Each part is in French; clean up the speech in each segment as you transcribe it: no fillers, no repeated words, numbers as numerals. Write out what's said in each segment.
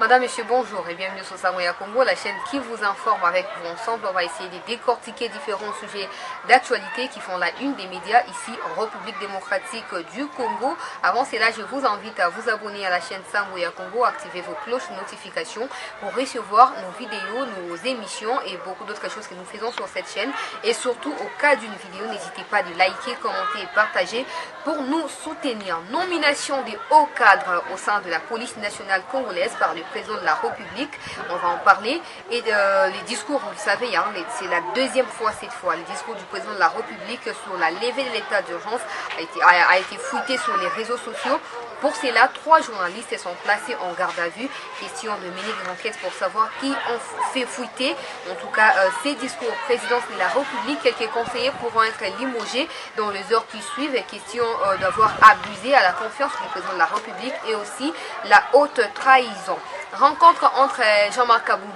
Madame, Monsieur, bonjour et bienvenue sur Samoya Congo, la chaîne qui vous informe avec vous ensemble. On va essayer de décortiquer différents sujets d'actualité qui font la une des médias ici en République démocratique du Congo. Avant cela, je vous invite à vous abonner à la chaîne Samoya Congo, activer vos cloches de notification pour recevoir nos vidéos, nos émissions et beaucoup d'autres choses que nous faisons sur cette chaîne. Et surtout, au cas d'une vidéo, n'hésitez pas à liker, commenter et partager pour nous soutenir. Nomination des hauts cadres au sein de la police nationale congolaise par le président de la République, on va en parler. Et les discours, vous le savez, hein, c'est la deuxième fois cette fois, le discours du président de la République sur la levée de l'état d'urgence a été fouillé sur les réseaux sociaux. Pour cela, 3 journalistes sont placés en garde à vue. Question de mener des enquêtes pour savoir qui ont fait fouiller. En tout cas, ces discours présidentiels de la République, quelques conseillers pourront être limogés dans les heures qui suivent. Question d'avoir abusé à la confiance du président de la République et aussi la haute trahison. Rencontre entre Jean-Marc Kaboul,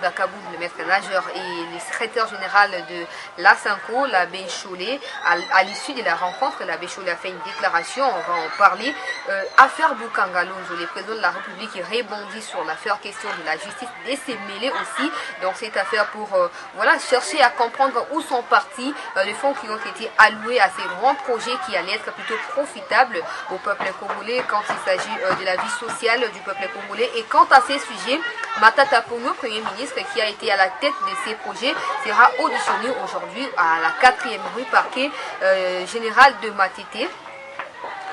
le maître nageur, et le secrétaire général de l'Asanko, l'abbé Cholet. À l'issue de la rencontre, l'abbé Cholet a fait une déclaration, on va en parler. Affaire Boukangalonzo, le président de la République rebondit sur l'affaire, question de la justice, et s'est mêlé aussi dans cette affaire pour voilà, chercher à comprendre où sont partis les fonds qui ont été alloués à ces grands projets qui allaient être plutôt profitables au peuple congolais quand il s'agit de la vie sociale du peuple congolais. Et quant à ces sujets, Matata Ponyo, Premier ministre, qui a été à la tête de ces projets, sera auditionné aujourd'hui à la 4e rue parquet général de Matete.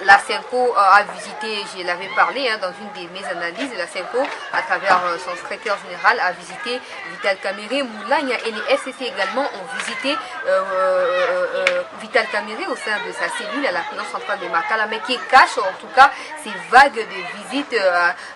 La Senko a visité, je l'avais parlé dans une de mes analyses, la Senko, à travers son secrétaire général, a visité Vital Kamerhe, Moulagna, et les FCC également ont visité Vital Kamerhe au sein de sa cellule à la prison centrale de Makala, mais qui cache en tout cas ces vagues de visites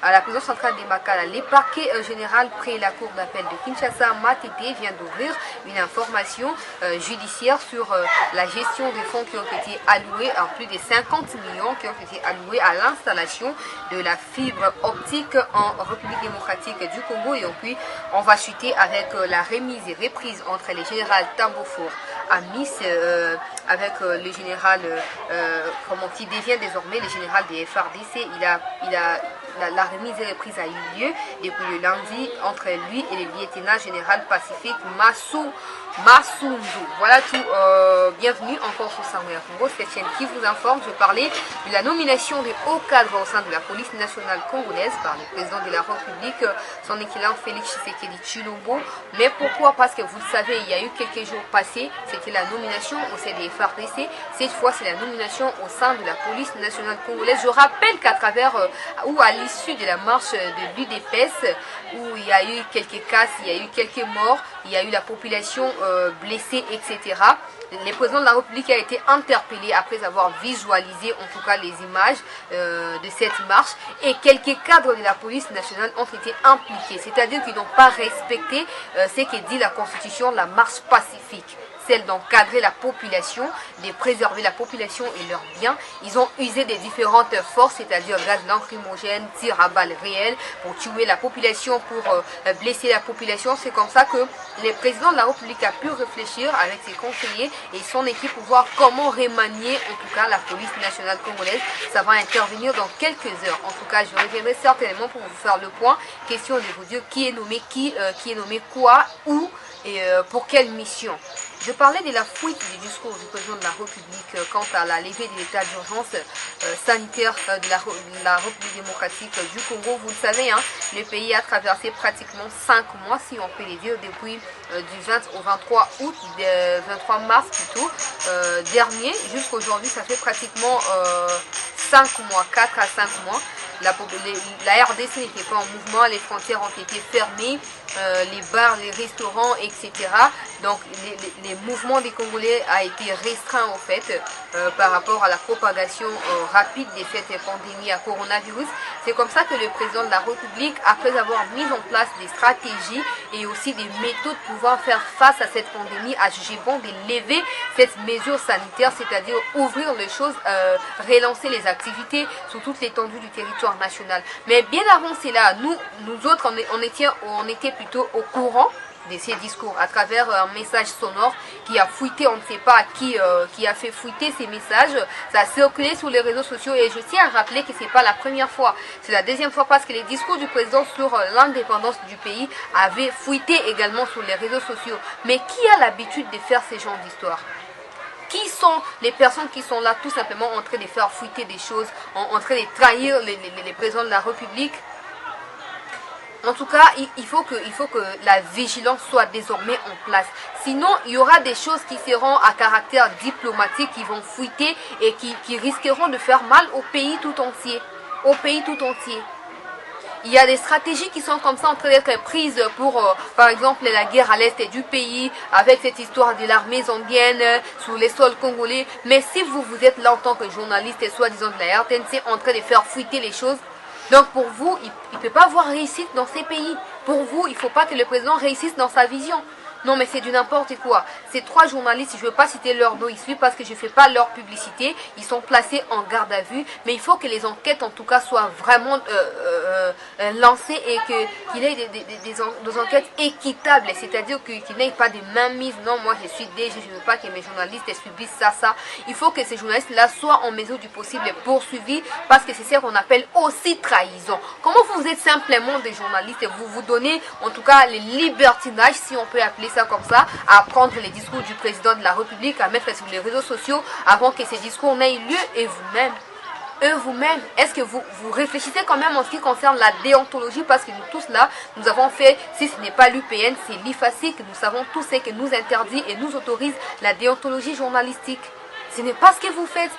à la prison centrale de Makala. Les parquets général près la cour d'appel de Kinshasa, Matete, vient d'ouvrir une information judiciaire sur la gestion des fonds qui ont été alloués à plus de 50 millions qui ont été alloués à l'installation de la fibre optique en République démocratique du Congo. Et puis on va chuter avec la remise et reprise entre les générales Tambofour Amis avec le général qui devient désormais le général des FRDC. La remise et reprise a eu lieu depuis le lundi entre lui et le lieutenant général Pacifique Massundu. Voilà tout. Bienvenue encore sur Samoya Congo, cette chaîne qui vous informe. Je parlais de la nomination des hauts cadres au sein de la police nationale congolaise par le président de la République, son équivalent Félix Tshisekedi Tshilombo. Mais pourquoi? Parce que vous le savez, il y a eu quelques jours passés, c'était la nomination au sein des FARDC. Cette fois, c'est la nomination au sein de la police nationale congolaise. Je rappelle qu'à travers ou à l'issue de la marche de l'UDPS, où il y a eu quelques casses, il y a eu quelques morts, il y a eu la population blessée, etc. Le président de la République a été interpellé après avoir visualisé en tout cas les images de cette marche, et quelques cadres de la police nationale ont été impliqués, c'est-à-dire qu'ils n'ont pas respecté ce que dit la constitution de la marche pacifique, celle d'encadrer la population, de préserver la population et leurs biens. Ils ont usé des différentes forces, c'est-à-dire gaz lacrymogène, tir à balles réelles pour tuer la population, pour blesser la population. C'est comme ça que le président de la République a pu réfléchir avec ses conseillers et son équipe pour voir comment remanier en tout cas la police nationale congolaise. Ça va intervenir dans quelques heures. En tout cas, je reviendrai certainement pour vous faire le point. Question de vous dire qui est nommé qui est nommé quoi, où et pour quelle mission. Je parlais de la fuite du discours du président de la République quant à la levée de l'état d'urgence sanitaire de la République démocratique du Congo. Vous le savez, le pays a traversé pratiquement 5 mois, si on peut les dire, depuis du 20 au 23 août, 23 mars plutôt, dernier, jusqu'à aujourd'hui. Ça fait pratiquement 5 mois, 4 à 5 mois. La RDC n'était pas en mouvement, les frontières ont été fermées, les bars, les restaurants, etc. Donc les mouvements des Congolais a été restreint en fait par rapport à la propagation rapide de cette pandémie à coronavirus. C'est comme ça que le président de la République, après avoir mis en place des stratégies et aussi des méthodes pouvant faire face à cette pandémie, a jugé bon de lever cette mesure sanitaire, c'est-à-dire ouvrir les choses, relancer les activités sur toute l'étendue du territoire national. Mais bien avant cela, nous autres, on était plutôt au courant de ses discours à travers un message sonore qui a fuité, on ne sait pas qui a fait fuiter ces messages. Ça a circulé sur les réseaux sociaux et je tiens à rappeler que ce n'est pas la première fois, c'est la deuxième fois parce que les discours du président sur l'indépendance du pays avaient fuité également sur les réseaux sociaux. Mais qui a l'habitude de faire ces genres d'histoires? Qui sont les personnes qui sont là tout simplement en train de faire fuiter des choses, en train de trahir les présidents de la République? En tout cas, il faut que la vigilance soit désormais en place. Sinon, il y aura des choses qui seront à caractère diplomatique, qui vont fuiter et qui risqueront de faire mal au pays tout entier. Au pays tout entier. Il y a des stratégies qui sont comme ça en train d'être prises pour, par exemple, la guerre à l'est du pays, avec cette histoire de l'armée zambienne sur les sols congolais. Mais si vous êtes là en tant que journaliste et soi-disant de la RTNC en train de faire fuiter les choses, donc pour vous, il ne peut pas avoir réussite dans ces pays. Pour vous, il ne faut pas que le président réussisse dans sa vision. Non mais c'est du n'importe quoi. Ces trois journalistes, je ne veux pas citer leur nom ici parce que je ne fais pas leur publicité. Ils sont placés en garde à vue. Mais il faut que les enquêtes en tout cas soient vraiment lancées et qu'il y ait des enquêtes équitables. C'est-à-dire qu'il n'y ait pas de mainmise. Non, moi je suis je ne veux pas que mes journalistes subissent ça. Il faut que ces journalistes-là soient en mesure du possible poursuivis parce que c'est ce qu'on appelle aussi trahison. Comment vous êtes simplement des journalistes et vous vous donnez en tout cas les libertinages, si on peut appeler ça comme ça, à prendre les discours du président de la République, à mettre sur les réseaux sociaux avant que ces discours n'aient lieu. Et vous-même, est-ce que vous réfléchissez quand même en ce qui concerne la déontologie? Parce que nous tous là, nous avons fait, si ce n'est pas l'UPN, c'est l'IFACI, que nous savons tous ce que nous interdit et nous autorise la déontologie journalistique. Ce n'est pas ce que vous faites.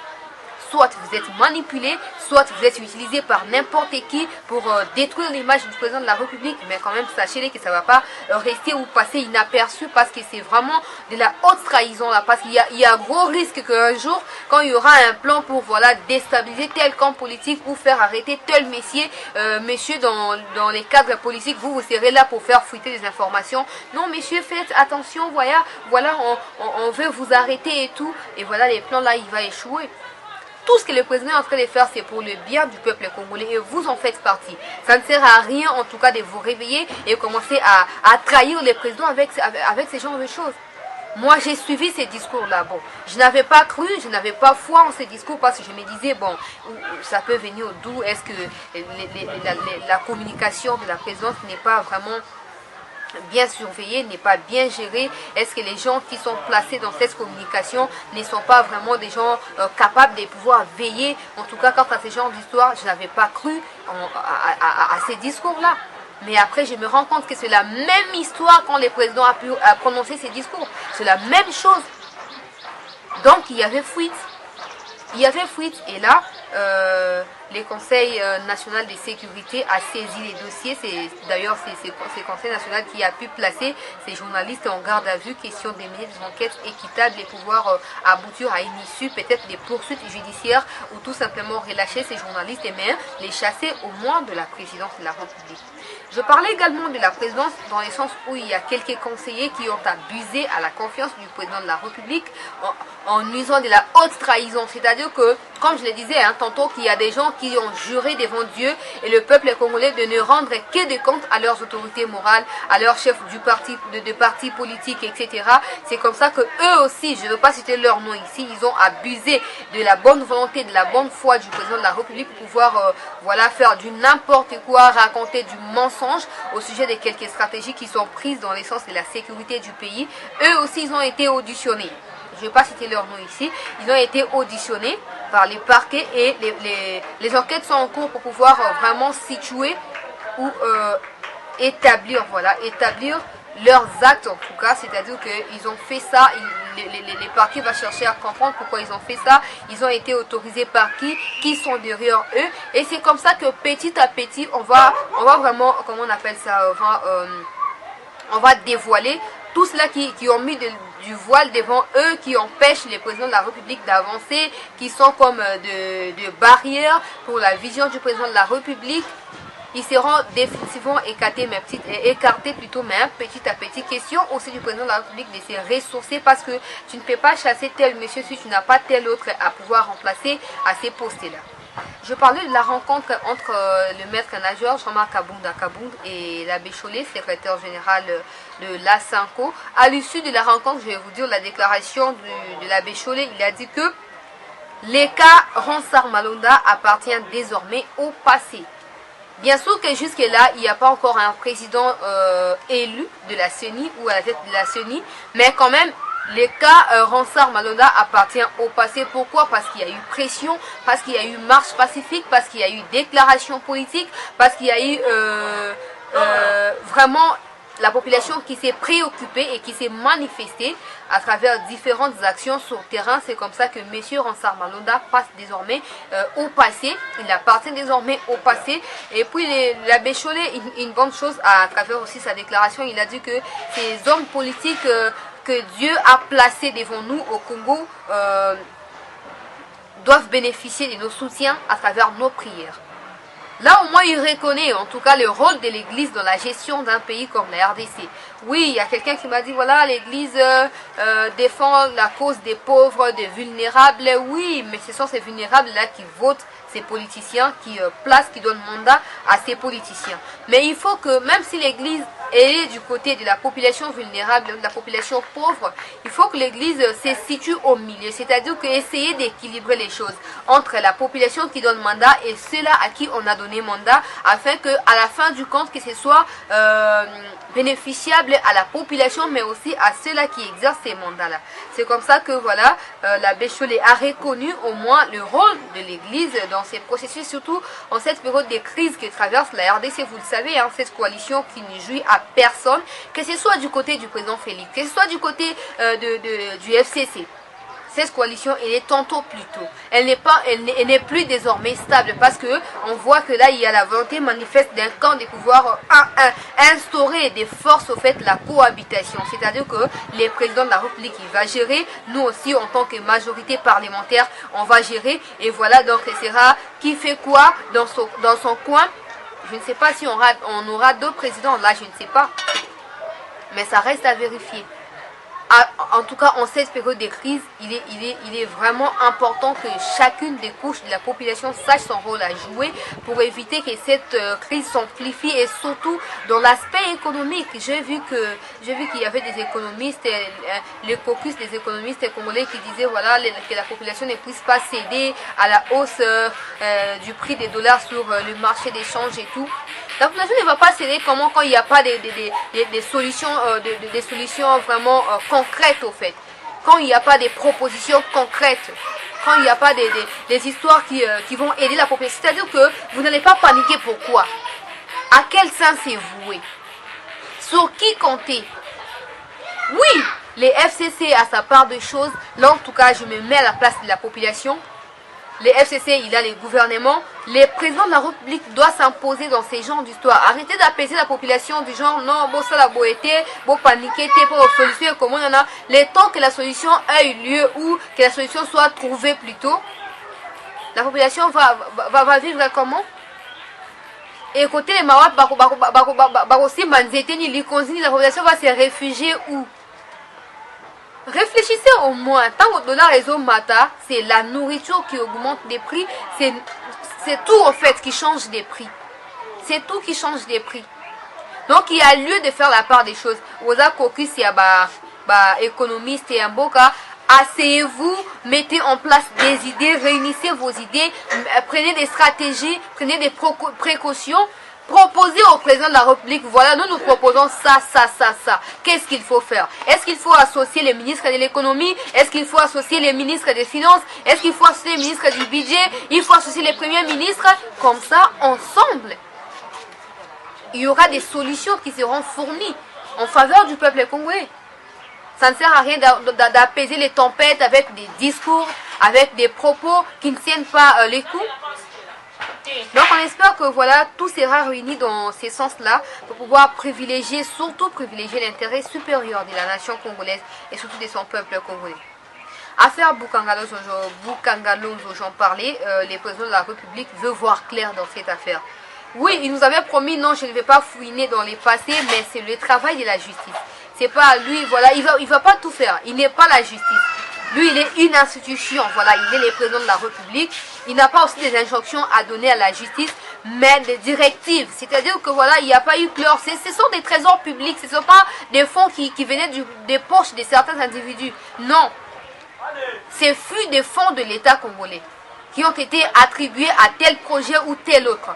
Soit vous êtes manipulé, soit vous êtes utilisé par n'importe qui pour détruire l'image du président de la République. Mais quand même, sachez que ça ne va pas rester ou passer inaperçu parce que c'est vraiment de la haute trahison là. Parce qu'il y a gros risque qu'un jour, quand il y aura un plan pour déstabiliser tel camp politique ou faire arrêter tel monsieur dans les cadres politiques, vous serez là pour faire fuiter des informations. Non, messieurs, faites attention, voilà, on veut vous arrêter et tout. Et voilà, les plans là, il va échouer. Tout ce que le président est en train de faire, c'est pour le bien du peuple congolais et vous en faites partie. Ça ne sert à rien, en tout cas, de vous réveiller et commencer à trahir les présidents avec ce genre de choses. Moi, j'ai suivi ces discours-là. Bon, je n'avais pas cru, je n'avais pas foi en ces discours parce que je me disais, bon, ça peut venir d'où? Est-ce que la communication de la présidence n'est pas vraiment bien surveillée, n'est pas bien gérée? Est-ce que les gens qui sont placés dans cette communication ne sont pas vraiment des gens capables de pouvoir veiller? En tout cas, quant à ces genres d'histoires, je n'avais pas cru à ces discours-là. Mais après, je me rends compte que c'est la même histoire quand le président a pu prononcer ces discours. C'est la même chose. Donc, il y avait fuite. Et là, le Conseil national de sécurité a saisi les dossiers. C'est d'ailleurs ce Conseil national qui a pu placer ces journalistes en garde à vue, question de mener des enquêtes équitables et pouvoir aboutir à une issue, peut-être des poursuites judiciaires ou tout simplement relâcher ces journalistes et même les chasser au moins de la présidence de la République. Je parlais également de la présidence dans le sens où il y a quelques conseillers qui ont abusé à la confiance du président de la République en usant de la haute trahison. C'est-à-dire que, comme je le disais tantôt, qu'il y a des gens qui ont juré devant Dieu et le peuple congolais de ne rendre que des comptes à leurs autorités morales, à leurs chefs du parti, de partis politiques, etc. C'est comme ça que eux aussi, je ne veux pas citer leur nom ici, ils ont abusé de la bonne volonté, de la bonne foi du président de la République pour pouvoir faire du n'importe quoi, raconter du mensonge au sujet de quelques stratégies qui sont prises dans le sens de la sécurité du pays. Eux aussi, ils ont été auditionnés. Je ne vais pas citer leur nom ici. Ils ont été auditionnés par les parquets et les enquêtes sont en cours pour pouvoir vraiment situer ou établir leurs actes en tout cas. C'est-à-dire qu'ils ont fait ça, les parquets vont chercher à comprendre pourquoi ils ont fait ça. Ils ont été autorisés par qui sont derrière eux. Et c'est comme ça que petit à petit, on va vraiment, comment on appelle ça, on va dévoiler tous ceux-là qui ont mis du voile devant eux, qui empêchent les présidents de la République d'avancer, qui sont comme de barrières pour la vision du président de la République. Ils seront définitivement écartés, mais petit à petit. Question aussi du président de la République de se ressourcer parce que tu ne peux pas chasser tel monsieur si tu n'as pas tel autre à pouvoir remplacer à ces postes-là. Je parlais de la rencontre entre le maître nageur Jean-Marc Kabound et l'abbé Chollet, secrétaire général de l'ASINCO. À l'issue de la rencontre, je vais vous dire la déclaration de l'abbé Chollet. Il a dit que les cas Ronsard Malonda appartiennent désormais au passé. Bien sûr que jusque-là, il n'y a pas encore un président élu de la CENI ou à la tête de la CENI, mais quand même, les cas Ronsard Malonda appartiennent au passé. Pourquoi? Parce qu'il y a eu pression, parce qu'il y a eu marche pacifique, parce qu'il y a eu déclaration politique, parce qu'il y a eu vraiment la population qui s'est préoccupée et qui s'est manifestée à travers différentes actions sur le terrain. C'est comme ça que M. Ronsard Malonda passe désormais au passé. Il appartient désormais au passé. Et puis l'abbé Chollet, une bonne chose à travers aussi sa déclaration, il a dit que ces hommes politiques que Dieu a placés devant nous au Congo doivent bénéficier de nos soutiens à travers nos prières. Là, au moins, il reconnaît en tout cas le rôle de l'Église dans la gestion d'un pays comme la RDC. Oui, il y a quelqu'un qui m'a dit, voilà, l'Église défend la cause des pauvres, des vulnérables. Oui, mais ce sont ces vulnérables-là qui votent ces politiciens, qui placent, qui donnent mandat à ces politiciens. Mais il faut que, même si l'Église est du côté de la population vulnérable, de la population pauvre, il faut que l'Église se situe au milieu. C'est-à-dire qu'essayer d'équilibrer les choses entre la population qui donne mandat et ceux-là à qui on a donné mandat, afin qu'à la fin du compte, que ce soit bénéficiable à la population, mais aussi à ceux-là qui exercent ces mandats-là. C'est comme ça que, voilà, l'abbé Chollet a reconnu au moins le rôle de l'Église dans ces processus, surtout en cette période de crise que traverse la RDC. Vous le savez, hein, cette coalition qui ne jouit à personne, que ce soit du côté du président Félix, que ce soit du côté du FCC. Cette coalition, elle est tantôt plus tôt. Elle n'est plus désormais stable parce que on voit que là, il y a la volonté manifeste d'un camp de pouvoir instaurer des forces au fait la cohabitation. C'est-à-dire que le président de la République, il va gérer. Nous aussi, en tant que majorité parlementaire, on va gérer. Et voilà, donc, ce sera qui fait quoi dans son coin. Je ne sais pas si on aura deux présidents. Là, je ne sais pas. Mais ça reste à vérifier. En tout cas, en cette période de crise, il est vraiment important que chacune des couches de la population sache son rôle à jouer pour éviter que cette crise s'amplifie, et surtout dans l'aspect économique. J'ai vu qu'il y avait des économistes, le caucus des économistes congolais qui disaient voilà, que la population ne puisse pas céder à la hausse du prix des dollars sur le marché d'échange et tout. La population ne va pas céder comment quand il n'y a pas des solutions, des solutions vraiment concrètes au fait. Quand il n'y a pas des propositions concrètes. Quand il n'y a pas des histoires qui vont aider la population. C'est-à-dire que vous n'allez pas paniquer. Pourquoi? À quel sens c'est voué? Sur qui compter? Oui, les FCC a sa part de choses. Là, en tout cas, je me mets à la place de la population. Les FCC, il a les gouvernements. Les présidents de la République doivent s'imposer dans ces genres d'histoires. Arrêtez d'apaiser la population du genre non, bon ça la boété, bon paniquer, pour solution comment il y en a. Le temps que la solution ait lieu ou que la solution soit trouvée plus tôt, la population va vivre comment? Et côté les Mawat, aussi Manzeteni, Likonzini, la population va se réfugier où? Réfléchissez au moins, tant que le dollar est au mata, c'est la nourriture qui augmente des prix, c'est tout en fait qui change des prix. C'est tout qui change des prix. Donc il y a lieu de faire la part des choses. Oza Kokus, il y a économistes et un boka. Asseyez-vous, mettez en place des idées, réunissez vos idées, prenez des stratégies, prenez des précautions. Proposez au président de la République, voilà, nous proposons ça. Qu'est-ce qu'il faut faire? Est-ce qu'il faut associer les ministres de l'économie? Est-ce qu'il faut associer les ministres des finances? Est-ce qu'il faut associer les ministres du budget? Il faut associer les premiers ministres. Comme ça, ensemble, il y aura des solutions qui seront fournies en faveur du peuple congolais. Ça ne sert à rien d'apaiser les tempêtes avec des discours, avec des propos qui ne tiennent pas les coups. Donc on espère que voilà, tout sera réuni dans ces sens-là pour pouvoir surtout privilégier l'intérêt supérieur de la nation congolaise et surtout de son peuple congolais. Affaire Boukangalonzo, j'en parlais, le président de la République veut voir clair dans cette affaire. Oui, il nous avait promis, non, je ne vais pas fouiner dans les passés, mais c'est le travail de la justice. C'est pas lui, voilà, il va pas tout faire, il n'est pas la justice. Lui, il est une institution, voilà, il est le président de la République. Il n'a pas aussi des injonctions à donner à la justice, mais des directives. C'est-à-dire que voilà, il n'y a pas eu clair. Ce sont des trésors publics, ce ne sont pas des fonds qui venaient des poches de certains individus. Non, c'est fut des fonds de l'État congolais qui ont été attribués à tel projet ou tel autre.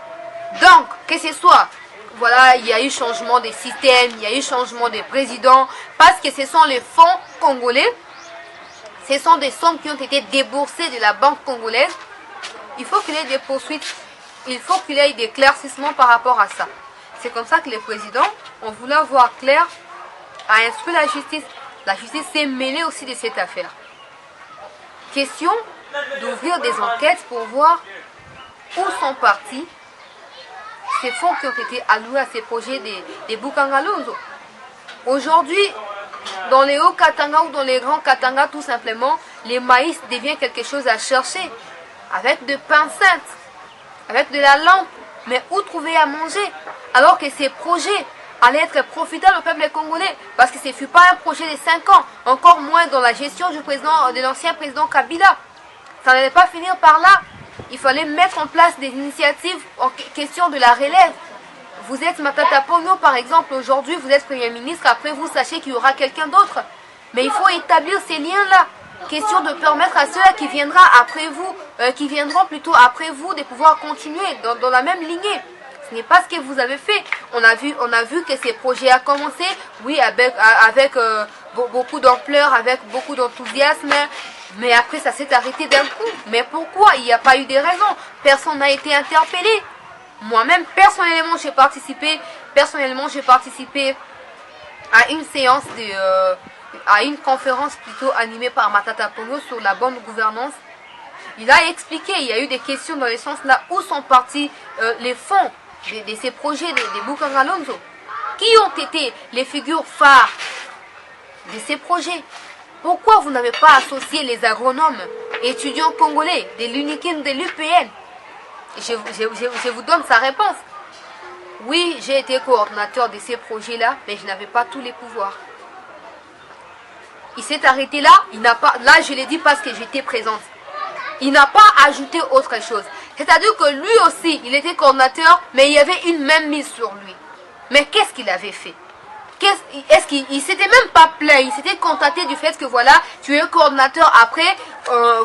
Donc, que ce soit, voilà, il y a eu changement de système, il y a eu changement de président, parce que ce sont les fonds congolais, ce sont des sommes qui ont été déboursées de la banque congolaise. Il faut qu'il y ait des poursuites, il faut qu'il y ait des éclaircissements par rapport à ça. C'est comme ça que les présidents ont voulu voir clair, à instruire la justice. La justice s'est mêlée aussi de cette affaire. Question d'ouvrir des enquêtes pour voir où sont partis ces fonds qui ont été alloués à ces projets des Bukangalonzo. Aujourd'hui, dans les hauts Katanga ou dans les grands Katanga, tout simplement, les maïs devient quelque chose à chercher, avec de pincettes, avec de la lampe. Mais où trouver à manger? Alors que ces projets allaient être profitables au peuple congolais, parce que ce ne fut pas un projet de 5 ans, encore moins dans la gestion de l'ancien président Kabila. Ça n'allait pas finir par là. Il fallait mettre en place des initiatives en question de la relève. Vous êtes Matata Ponyo par exemple, aujourd'hui vous êtes Premier ministre, après vous sachez qu'il y aura quelqu'un d'autre. Mais il faut établir ces liens-là. Question de permettre à ceux qui viendront après vous, de pouvoir continuer dans la même lignée. Ce n'est pas ce que vous avez fait. On a vu que ces projets ont commencé, oui, avec beaucoup d'ampleur, avec beaucoup d'enthousiasme, mais après ça s'est arrêté d'un coup. Mais pourquoi? Il n'y a pas eu de raison. Personne n'a été interpellé. Moi-même, personnellement, j'ai participé à une séance à une conférence plutôt animée par Matata Ponyo sur la bonne gouvernance. Il a expliqué, il y a eu des questions dans le sens là où sont partis les fonds de ces projets des Bukangalonzo. Qui ont été les figures phares de ces projets? Pourquoi vous n'avez pas associé les agronomes, étudiants congolais, de l'UNIKIN, de l'UPN? Je vous donne sa réponse. Oui, j'ai été coordinateur de ces projets-là, mais je n'avais pas tous les pouvoirs. Il s'est arrêté là, là je l'ai dit parce que j'étais présente. Il n'a pas ajouté autre chose. C'est-à-dire que lui aussi, il était coordinateur, mais il y avait une même mise sur lui. Mais qu'est-ce qu'il avait fait? Est-ce qu'il s'était même pas plaint? Il s'était contenté du fait que voilà, tu es coordinateur, après,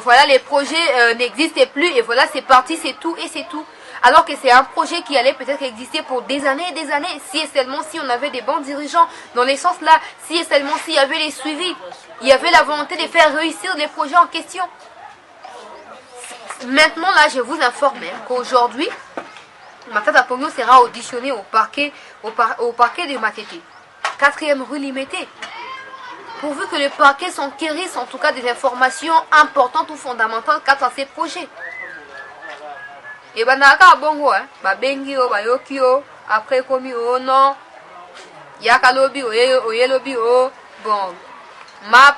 voilà, les projets n'existaient plus, et voilà, c'est parti, c'est tout, et c'est tout. Alors que c'est un projet qui allait peut-être exister pour des années et des années, si et seulement si on avait des bons dirigeants, dans les sens là, si et seulement s'il y avait les suivis, il y avait la volonté de faire réussir les projets en question. Maintenant là, je vous informe qu'aujourd'hui, Matata Ponyo sera auditionné au parquet de Matete, 4e rue Limité, pourvu que le parquet s'enquérisse en tout cas des informations importantes ou fondamentales quant à ces projets. Et ben naka bongo bengi o bayoki o après komi o non yaka lobi oye lobi o bon map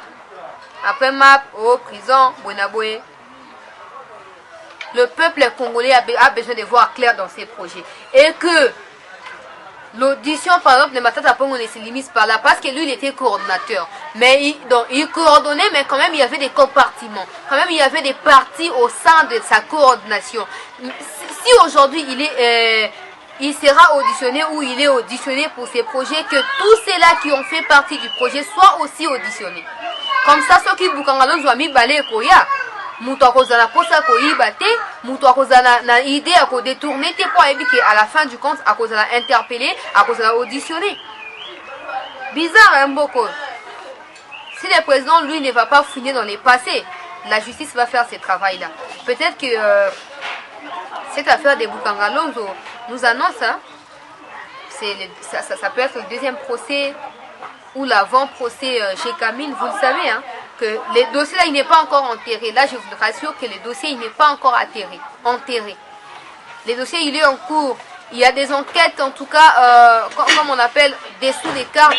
après map o prison bonaboye. Le peuple congolais a besoin de voir clair dans ces projets et que l'audition par exemple de Matata Ponyo ne se limite pas là parce que lui il était coordinateur, mais il coordonnait, mais quand même il y avait des compartiments, quand même il y avait des parties au sein de sa coordination. Si aujourd'hui il sera auditionné ou il est auditionné pour ces projets, que tous ceux-là qui ont fait partie du projet soient aussi auditionnés. Comme ça, ceux qui Bukangalonzo a mis balé koya, mutu akozala posa koyiba te, mutu akozala na idée à détourner te pour éviter à la fin du compte akozala interpellé, akozala auditionné. Bizarre hein, beaucoup. Si le président lui ne va pas fouiller dans les passés, la justice va faire ce travail-là. Peut-être que cette affaire des Bukangalonzo nous annonce, hein, ça peut être le deuxième procès ou l'avant-procès chez Camille, vous le savez, hein, que le dossier là il n'est pas encore enterré. Là je vous rassure que le dossier il n'est pas encore enterré. Le dossier il est en cours. Il y a des enquêtes en tout cas, comme on appelle, dessous des cartes.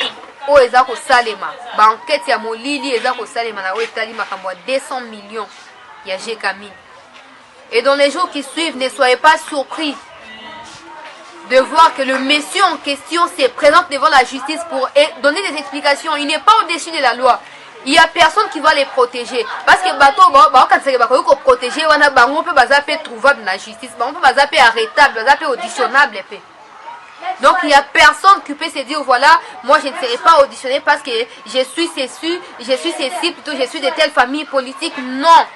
Oh ezako salema. Ba enquête ya molili ezako salema na wetali makambo 200 millions. Il y a G Camille. Et dans les jours qui suivent, ne soyez pas surpris de voir que le monsieur en question se présente devant la justice pour donner des explications. Il n'est pas au-dessus de la loi. il n'y a personne qui va les protéger. Parce que bateau, quand c'est que protéger, on peut pas trouvable dans la justice, on peut pas arrêtable, pas auditionnable. Donc il n'y a personne qui peut se dire voilà, moi je ne serai pas auditionné parce que je suis ceci, plutôt je suis de telle famille politique. Non.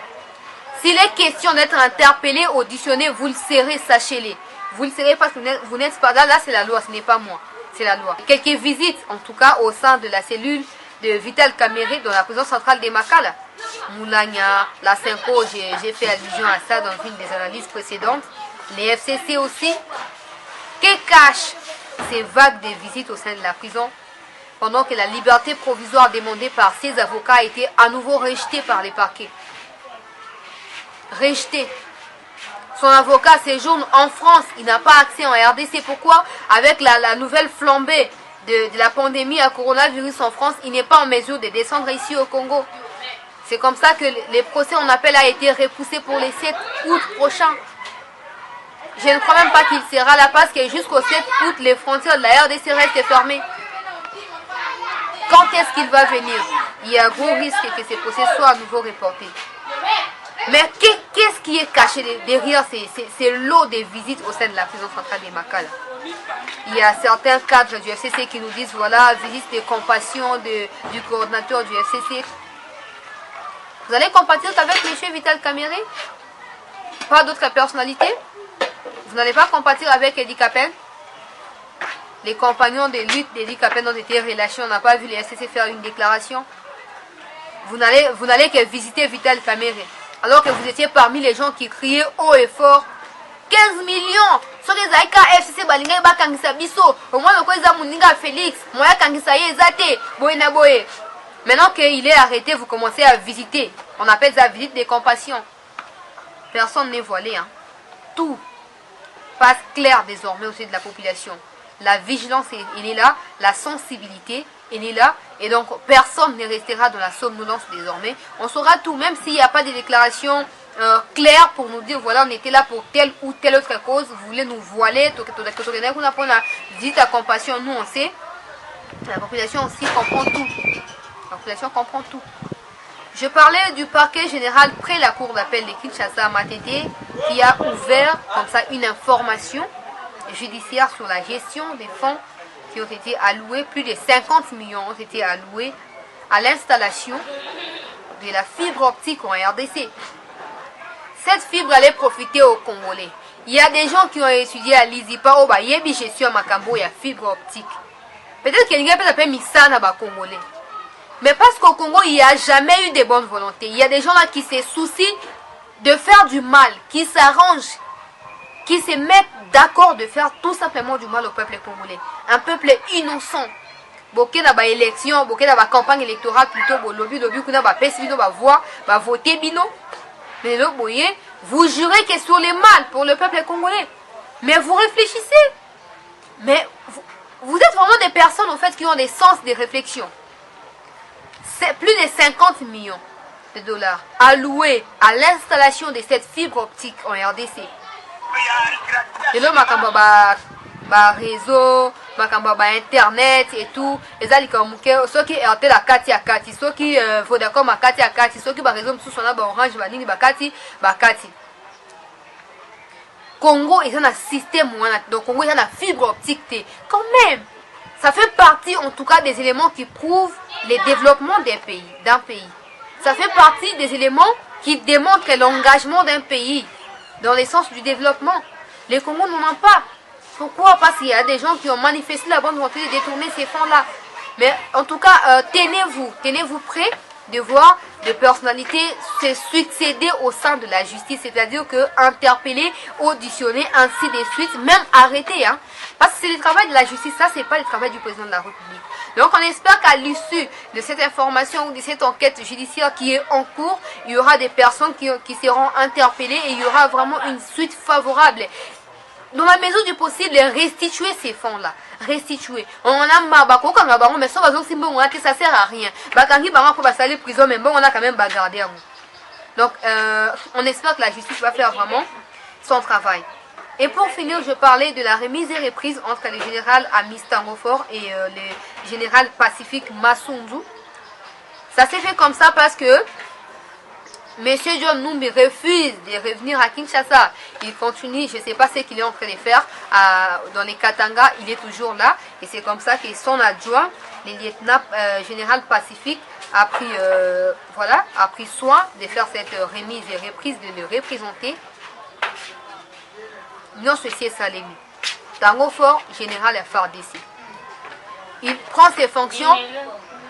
S'il est question d'être interpellé, auditionné, vous le serez, sachez-le. Vous le serez parce que vous n'êtes pas là, là c'est la loi, ce n'est pas moi, c'est la loi. Quelques visites, en tout cas au sein de la cellule de Vital Kamerhe dans la prison centrale des Makala. Moulania, la Cinco, j'ai fait allusion à ça dans une des analyses précédentes. Les FCC aussi. Que cachent ces vagues de visites au sein de la prison pendant que la liberté provisoire demandée par ses avocats a été à nouveau rejetée par les parquets? Rejetée. Son avocat séjourne en France, il n'a pas accès en RDC. Pourquoi? Avec la nouvelle flambée de la pandémie à coronavirus en France, il n'est pas en mesure de descendre ici au Congo. C'est comme ça que les procès en appel a été repoussé pour le 7 août prochain. Je ne crois même pas qu'il sera là parce que jusqu'au 7 août, les frontières de la RDC restent fermées. Quand est-ce qu'il va venir? Il y a un gros risque que ces procès soient à nouveau reportés. Mais qu'est-ce qui est caché derrière ces lots de visites au sein de la prison centrale des Makala? Il y a certains cadres du FCC qui nous disent voilà, visite de compassion du coordinateur du FCC. Vous allez compatir avec M. Vital Kamerhe? Pas d'autres personnalités? Vous n'allez pas compatir avec Edi Kapen? Les compagnons de lutte d'Edi Kapen ont été relâchés. On n'a pas vu les FCC faire une déclaration. Vous n'allez que visiter Vital Kamerhe. Alors que vous étiez parmi les gens qui criaient haut et fort 15 millions. Ce que les FCC balinga ba kangisa biso. Au moins le quoi Muninga Félix. Moya kangisa yezate. Boena boye. Maintenant qu'il est arrêté, vous commencez à visiter. On appelle ça visite de compassion. Personne n'est voilé. Hein. Tout passe clair désormais au sein de la population. La vigilance, elle est là. La sensibilité, elle est là. Et donc, personne ne restera dans la somnolence désormais. On saura tout, même s'il n'y a pas de déclaration claire pour nous dire, voilà, on était là pour telle ou telle autre cause. Vous voulez nous voiler. Dites à compassion, nous on sait. La population aussi comprend tout. La population comprend tout. Je parlais du parquet général près la cour d'appel de Kinshasa Matete qui a ouvert comme ça une information judiciaire sur la gestion des fonds qui ont été alloués. Plus de 50 millions ont été alloués à l'installation de la fibre optique en RDC. Cette fibre allait profiter aux Congolais. Il y a des gens qui ont étudié à l'ISIPA au Bayebi gestion Makambo, il y a fibre optique. Peut-être qu'il y a peut-être Missana Congolais. Mais parce qu'au Congo, il n'y a jamais eu de bonne volonté. Il y a des gens là qui se soucient de faire du mal, qui s'arrangent, qui se mettent d'accord de faire tout simplement du mal au peuple congolais. Un peuple innocent. Boké na ba élection, boké na ba campagne électorale plutôt, bo lobby kuna ba pesi bino ba voix, ba voter bino. Mais là, vous jurez que sur le mal pour le peuple congolais. Mais vous réfléchissez. Mais vous êtes vraiment des personnes en fait qui ont des sens de réflexion. C'est plus de 50 millions de dollars alloués à l'installation de cette fibre optique en RDC. Et là, ma réseau, ma internet et tout. Et ça, ceux qui ont la Kati à Kati, ceux qui Vodacom à Kati à Kati, ceux qui par exemple sous son orange, Vanini, Bakati. Congo, ils ont un système, donc Congo, ils ont la fibre optique. Quand même, ça fait partie en tout cas des éléments qui prouvent le développement d'un pays. Ça fait partie des éléments qui démontrent l'engagement d'un pays dans le sens du développement. Les Congos n'en ont pas. Pourquoi? Parce qu'il y a des gens qui ont manifesté la bonne volonté de détourner ces fonds-là. Mais en tout cas, tenez-vous prêts de voir des personnalités se succéder au sein de la justice, c'est-à-dire que interpeller, auditionner, ainsi de suite, même arrêter. Hein. Parce que c'est le travail de la justice, ça c'est pas le travail du président de la République. Donc on espère qu'à l'issue de cette information ou de cette enquête judiciaire qui est en cours, il y aura des personnes qui seront interpellées et il y aura vraiment une suite favorable. Dans la mesure du possible, restituer ces fonds-là. Restituer. On a marre, mais ça ça sert à rien. Prison, mais bon, on a quand même gardé. Donc, on espère que la justice va faire vraiment son travail. Et pour finir, je parlais de la remise et reprise entre le général Amis Tangofor et le général Pacifique Massundu. Ça s'est fait comme ça parce que Monsieur John Numbi refuse de revenir à Kinshasa. Il continue, je ne sais pas ce qu'il est en train de faire dans les Katanga. Il est toujours là. Et c'est comme ça que son adjoint, le lieutenant général Pacifique, a pris soin de faire cette remise et reprise, de le représenter. Non, ceci est Salemi. Tango Fort, général FARDC. Il prend ses fonctions.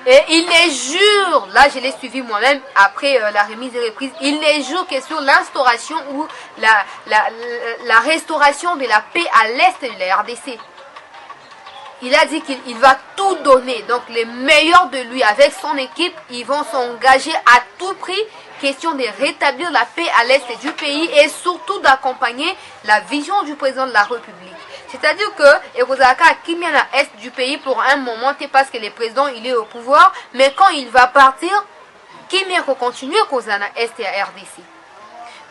Et il les jure, là je l'ai suivi moi-même après la remise et reprise, il les jure que sur l'instauration ou la restauration de la paix à l'est de la RDC. Il a dit qu'il va tout donner, donc les meilleurs de lui avec son équipe, ils vont s'engager à tout prix, question de rétablir la paix à l'est du pays et surtout d'accompagner la vision du président de la République. C'est-à-dire que Ekozaka Kimiana est du pays pour un moment, c'est parce que le président il est au pouvoir, mais quand il va partir, Kimia continue Kozana Est et à RDC.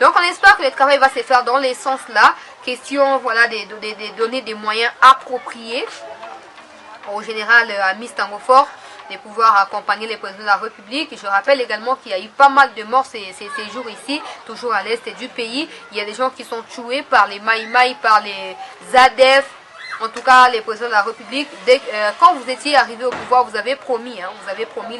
Donc on espère que le travail va se faire dans les sens là, question de donner des moyens appropriés au général Amis Tango Fort de pouvoir accompagner les présidents de la République. Je rappelle également qu'il y a eu pas mal de morts ces jours ici, toujours à l'est du pays. Il y a des gens qui sont tués par les Maïmaï, par les ZADEF, en tout cas les présidents de la République. Quand vous étiez arrivé au pouvoir, vous avez promis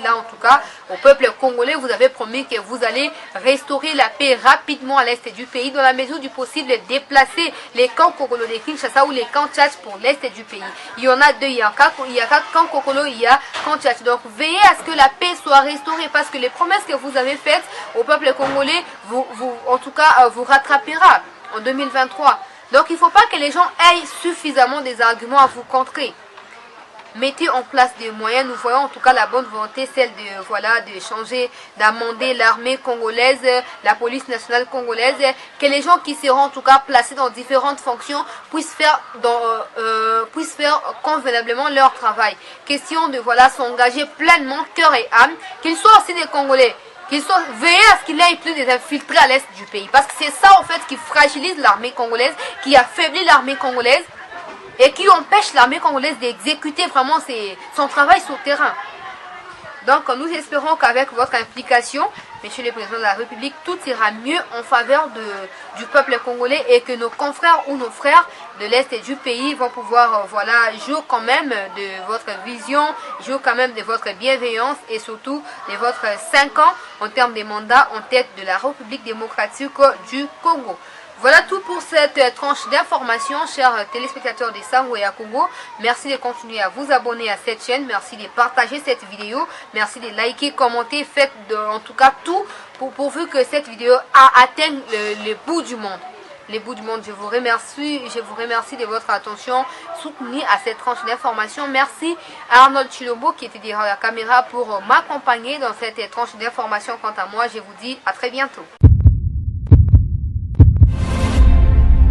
là en tout cas au peuple congolais, vous avez promis que vous allez restaurer la paix rapidement à l'est du pays, dans la mesure du possible, déplacer les camps Kokolo de Kinshasa ou les camps Tchatch pour l'est du pays. Il y en a deux, il y a camp Kokolo, il y a camp Tchatch. Donc veillez à ce que la paix soit restaurée, parce que les promesses que vous avez faites au peuple congolais, vous rattrapera en 2023. Donc il ne faut pas que les gens aient suffisamment des arguments à vous contrer. Mettez en place des moyens. Nous voyons en tout cas la bonne volonté, celle de changer, d'amender l'armée congolaise, la police nationale congolaise, que les gens qui seront en tout cas placés dans différentes fonctions puissent faire convenablement leur travail. Question de s'engager pleinement, cœur et âme, qu'ils soient aussi des Congolais. Qu'ils soient veillés à ce qu'il y ait plus des infiltrés à l'est du pays. Parce que c'est ça en fait qui fragilise l'armée congolaise, qui affaiblit l'armée congolaise et qui empêche l'armée congolaise d'exécuter vraiment son travail sur le terrain. Donc nous espérons qu'avec votre implication, Monsieur le Président de la République, tout ira mieux en faveur du peuple congolais et que nos confrères ou nos frères de l'Est du pays vont pouvoir jouer quand même de votre vision, jouer quand même de votre bienveillance et surtout de votre 5 ans en termes de mandat en tête de la République démocratique du Congo. Voilà tout pour cette tranche d'information, chers téléspectateurs de Sango et à Congo. Merci de continuer à vous abonner à cette chaîne. Merci de partager cette vidéo. Merci de liker, commenter. Faites en tout cas tout pourvu que cette vidéo atteigne le bout du monde. Les bouts du monde, je vous remercie de votre attention soutenue à cette tranche d'information. Merci à Arnold Chilombo qui était derrière la caméra pour m'accompagner dans cette tranche d'information. Quant à moi, je vous dis à très bientôt.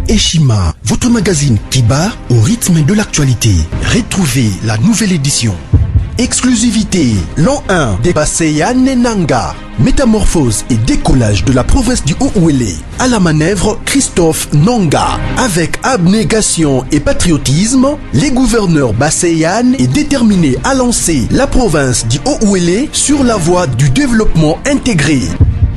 Eshima, votre magazine qui bat au rythme de l'actualité. Retrouvez la nouvelle édition. Exclusivité, l'an 1 des Baseyane Nanga. Métamorphose et décollage de la province du Haut-Ouélé. À la manœuvre, Christophe Nanga. Avec abnégation et patriotisme, les gouverneurs Baseyane est déterminé à lancer la province du Haut-Ouélé sur la voie du développement intégré.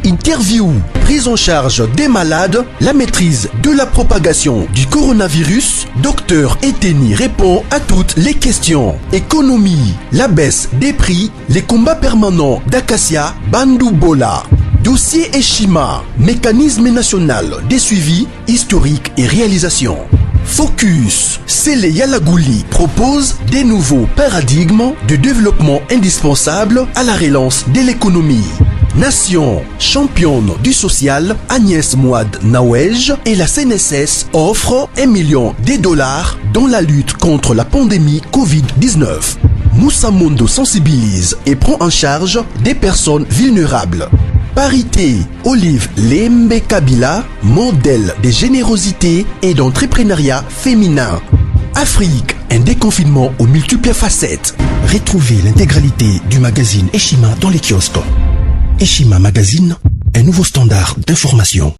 Interview, prise en charge des malades, la maîtrise de la propagation du coronavirus. Docteur Eteni répond à toutes les questions. Économie, la baisse des prix, les combats permanents d'Acacia, Bandoubola. Dossier Eshima, mécanisme national des suivis historiques et réalisations. Focus, Sele Yalagouli propose des nouveaux paradigmes de développement indispensables à la relance de l'économie. Nation, championne du social, Agnès Mouad Nawej et la CNSS offrent $1 million dans la lutte contre la pandémie Covid-19. Moussa Mondo sensibilise et prend en charge des personnes vulnérables. Parité, Olive Lembe Kabila, modèle de générosité et d'entrepreneuriat féminin. Afrique, un déconfinement aux multiples facettes. Retrouvez l'intégralité du magazine Eshima dans les kiosques. Eshima Magazine, un nouveau standard d'information.